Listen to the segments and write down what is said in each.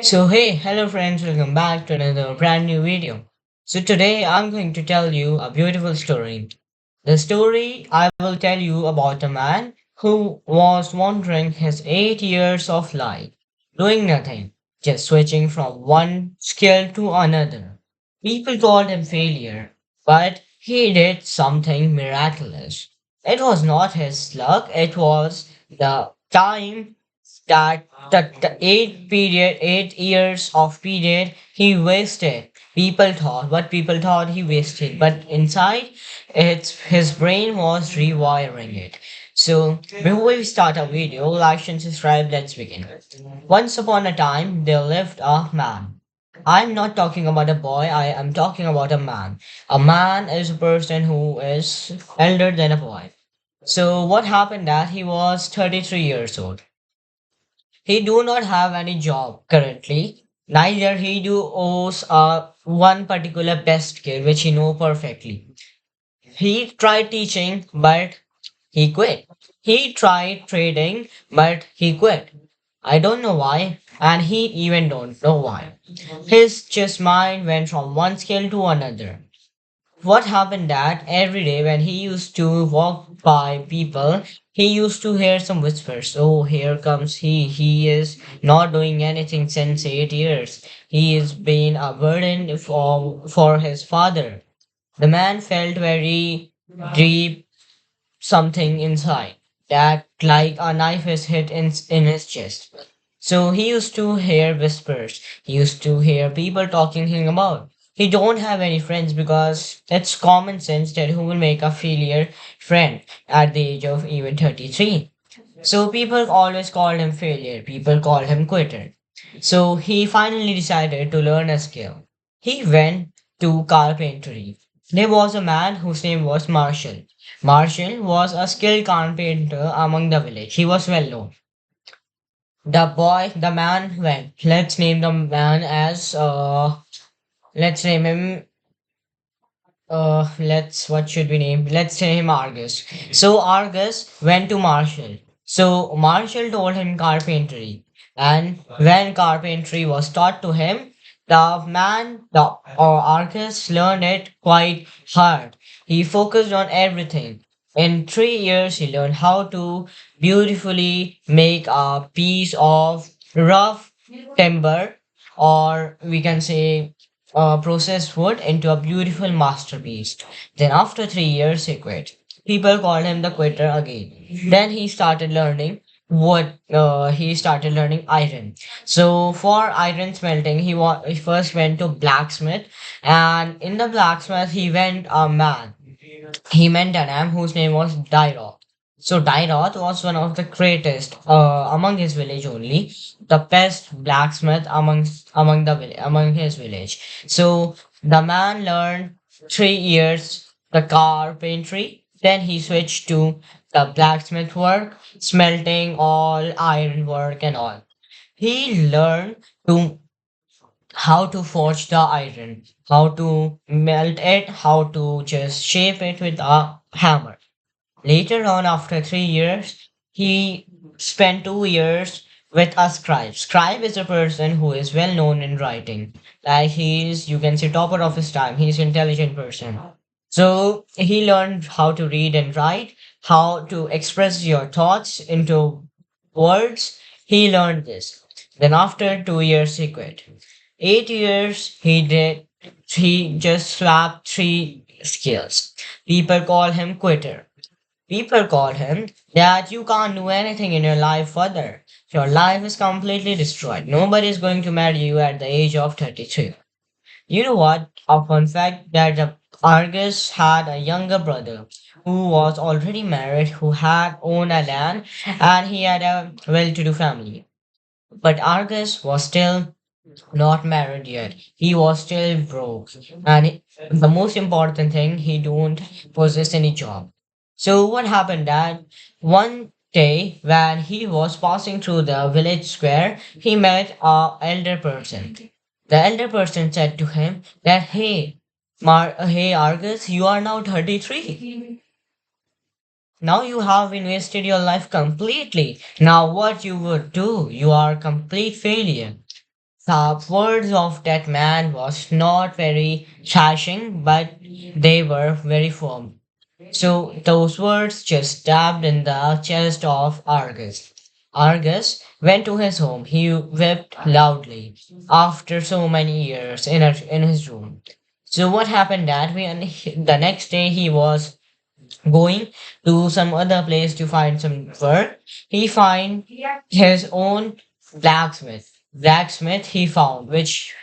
So hey, hello friends, welcome back to another brand new video. So today I'm going to tell you a beautiful story. The story I will tell you about a man who was wandering his 8 years of life, doing nothing, just switching from one skill to another. People called him failure, but he did something miraculous. It was not his luck, it was the time that the 8 years of period he wasted. People thought he wasted, but inside it's his brain was rewiring it. So before we start our video, like and subscribe, let's begin. Once upon a time there lived a man. I'm not talking about a boy, I am talking about a man. A man is a person who is elder than a boy. So what happened that he was 33 years old. He do not have any job currently. Neither he do owes one particular best skill which he know perfectly. He tried teaching, but he quit. He tried trading, but he quit. I don't know why, and he even don't know why. His just mind went from one skill to another. What happened that every day when he used to walk by people, he used to hear some whispers. Oh, here comes he is not doing anything since 8 years. He is being a burden for his father. The man felt very deep something inside that like a knife is hit in his chest. So he used to hear whispers. He used to hear people talking him about. He don't have any friends because it's common sense that who will make a failure friend at the age of even 33. So people always called him failure. People called him quitter. So he finally decided to learn a skill. He went to carpentry. There was a man whose name was Marshall. Marshall was a skilled carpenter among the village. He was well known. The man went. Let's name the man as, let's name him, what should we name? Let's say him Argus. So Argus went to Marshall. So Marshall told him carpentry. And when carpentry was taught to him, or Argus learned it quite hard. He focused on everything. In 3 years, he learned how to beautifully make a piece of rough timber, or we can say processed wood, into a beautiful masterpiece. Then, after 3 years, he quit. People called him the quitter again. Then he started learning iron. So for iron smelting, he first went to blacksmith, and in the blacksmith he went a man. He met a man whose name was Dairoth. So Dairoth was one of the greatest among his village only, the best blacksmith among his village. So the man learned 3 years the carpentry. Then he switched to the blacksmith work, smelting all iron work and all. He learned to how to forge the iron, how to melt it, how to just shape it with a hammer. Later on, after 3 years, he spent 2 years with a scribe. Scribe is a person who is well known in writing. Like he is, you can say, topper of his time. He's an intelligent person. So he learned how to read and write, how to express your thoughts into words. He learned this. Then after 2 years, he quit. 8 years, he just swapped three skills. People call him quitter. People call him that you can't do anything in your life further. Your life is completely destroyed. Nobody is going to marry you at the age of 33. You know what? A fun fact that the Argus had a younger brother who was already married, who had owned a land, and he had a well-to-do family. But Argus was still not married yet. He was still broke. And the most important thing, he don't possess any job. So what happened that one day when he was passing through the village square, he met a elder person. The elder person said to him that, hey Argus, you are now 33. Now you have invested your life completely. Now what you would do? You are a complete failure. The words of that man was not very trashing, but they were very firm. So those words just stabbed in the chest of Argus. Argus went to his home. He wept loudly after so many years in his room. So what happened that the next day he was going to some other place to find some work. He find his own blacksmith he found, which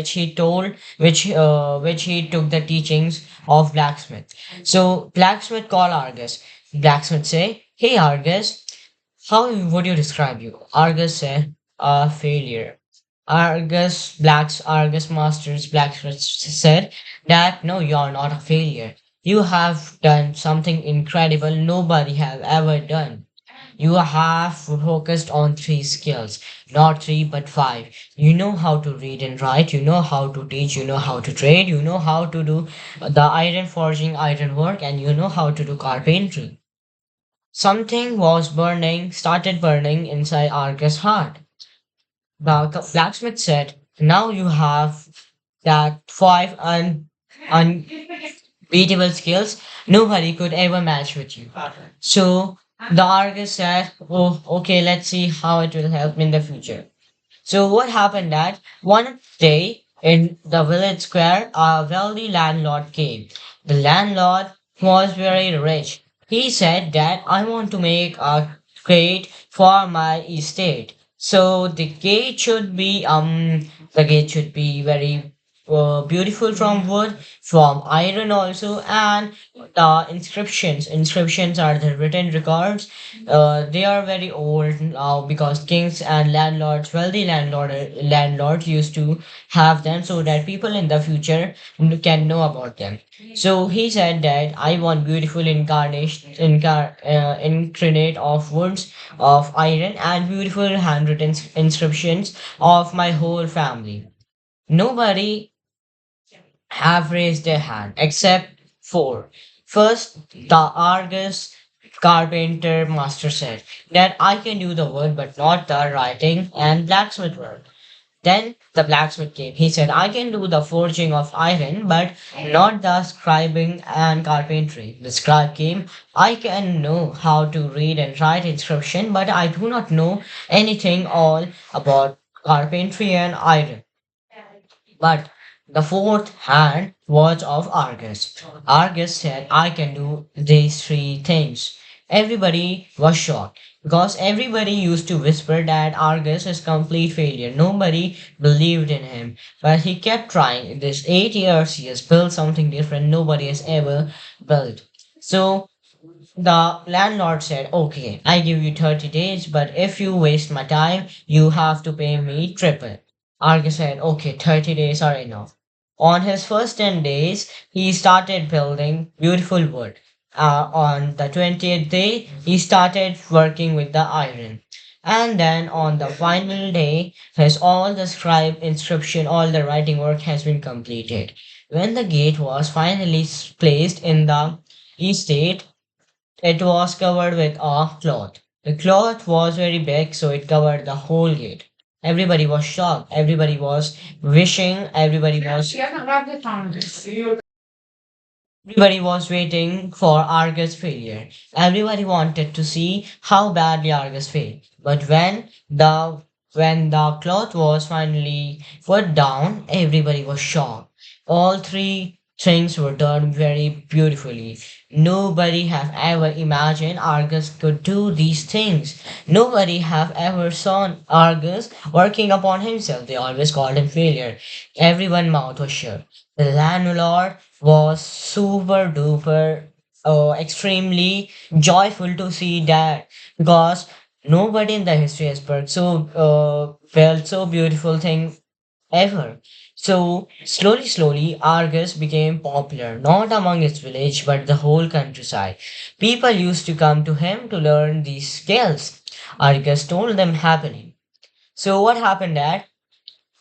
he told, which he took the teachings of blacksmith. So blacksmith call Argus. Blacksmith say, "Hey Argus, how would you describe you?" Argus said, "A failure." Argus Masters Blacksmith said that no, you're not a failure. You have done something incredible nobody have ever done. You have focused on three skills, not three but five. You know how to read and write, you know how to teach, you know how to trade, you know how to do the iron forging, iron work, and you know how to do carpentry. Something started burning inside Argus' heart. The blacksmith said, "Now you have that five unbeatable skills nobody could ever match with you." So the Argus said, "Oh, okay, let's see how it will help me in the future." So what happened that one day in the village square, a wealthy landlord came. The landlord was very rich. He said that I want to make a gate for my estate. So the gate should be very beautiful from wood, from iron also, and the inscriptions are the written records. They are very old now because kings and landlords used to have them so that people in the future can know about them. So he said that I want beautiful incarnate of woods of iron and beautiful handwritten inscriptions of my whole family. Nobody have raised their hand except four. First, the Argus carpenter master said that I can do the wood but not the writing and blacksmith work. Then the blacksmith came. He said, I can do the forging of iron, but not the scribing and carpentry. The scribe came. I can know how to read and write inscription, but I do not know anything all about carpentry and iron. But the fourth hand was of Argus. Argus said, I can do these three things. Everybody was shocked because everybody used to whisper that Argus is complete failure. Nobody believed in him. But he kept trying. In these 8 years, he has built something different nobody has ever built. So the landlord said, okay, I give you 30 days, but if you waste my time, you have to pay me triple. Argus said, okay, 30 days are enough. On his first 10 days, he started building beautiful wood. On the 20th day, he started working with the iron. And then on the final day, his all the scribe inscription, all the writing work has been completed. When the gate was finally placed in the estate, it was covered with a cloth. The cloth was very big, so it covered the whole gate. Everybody was shocked. Everybody was wishing. Everybody was waiting for Argus' failure. Everybody wanted to see how badly Argus failed. But when the cloth was finally put down, everybody was shocked. All three things were done very beautifully. Nobody have ever imagined Argus could do these things. Nobody have ever saw Argus working upon himself. They always called him failure. Everyone mouth was shut. The landlord was super duper extremely joyful to see that because nobody in the history has felt so beautiful thing ever. So slowly, Argus became popular, not among its village, but the whole countryside. People used to come to him to learn these skills. Argus told them happily. So what happened that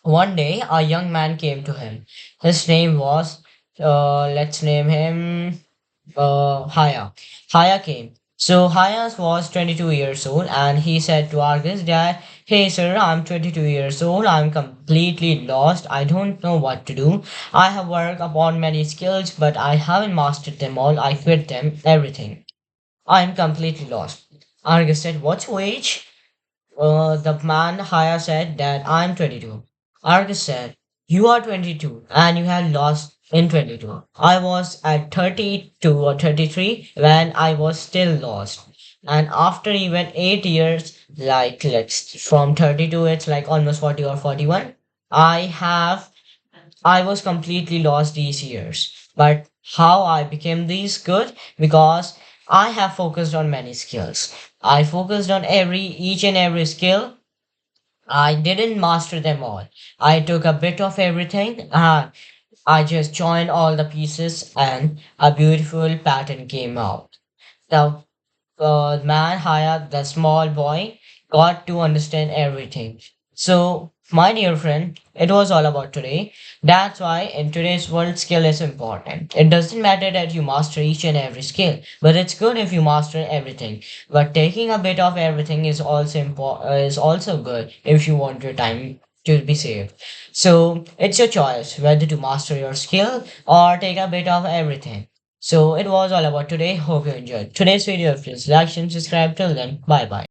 one day a young man came to him. His name was, let's name him Haya. Haya came. So Haya was 22 years old and he said to Argus that Hey sir, I'm 22 years old. I'm completely lost. I don't know what to do. I have worked upon many skills, but I haven't mastered them all. I quit them, everything. I'm completely lost. Argus said, what's your age? The man higher said that I'm 22. Argus said, you are 22 and you have lost in 22. I was at 32 or 33 when I was still lost. And after even 8 years, like let's from 32, it's like almost 40 or 41. I have I was completely lost these years. But how I became these good? Because I have focused on many skills. I focused on each and every skill. I didn't master them all. I took a bit of everything and I just joined all the pieces and a beautiful pattern came out. The man hired the small boy got to understand everything. So, my dear friend, it was all about today. That's why in today's world, skill is important. It doesn't matter that you master each and every skill, but it's good if you master everything. But taking a bit of everything is also is also good if you want your time to be saved. So it's your choice whether to master your skill or take a bit of everything. So it was all about today. Hope you enjoyed today's video. Please like and subscribe. Till then, bye bye.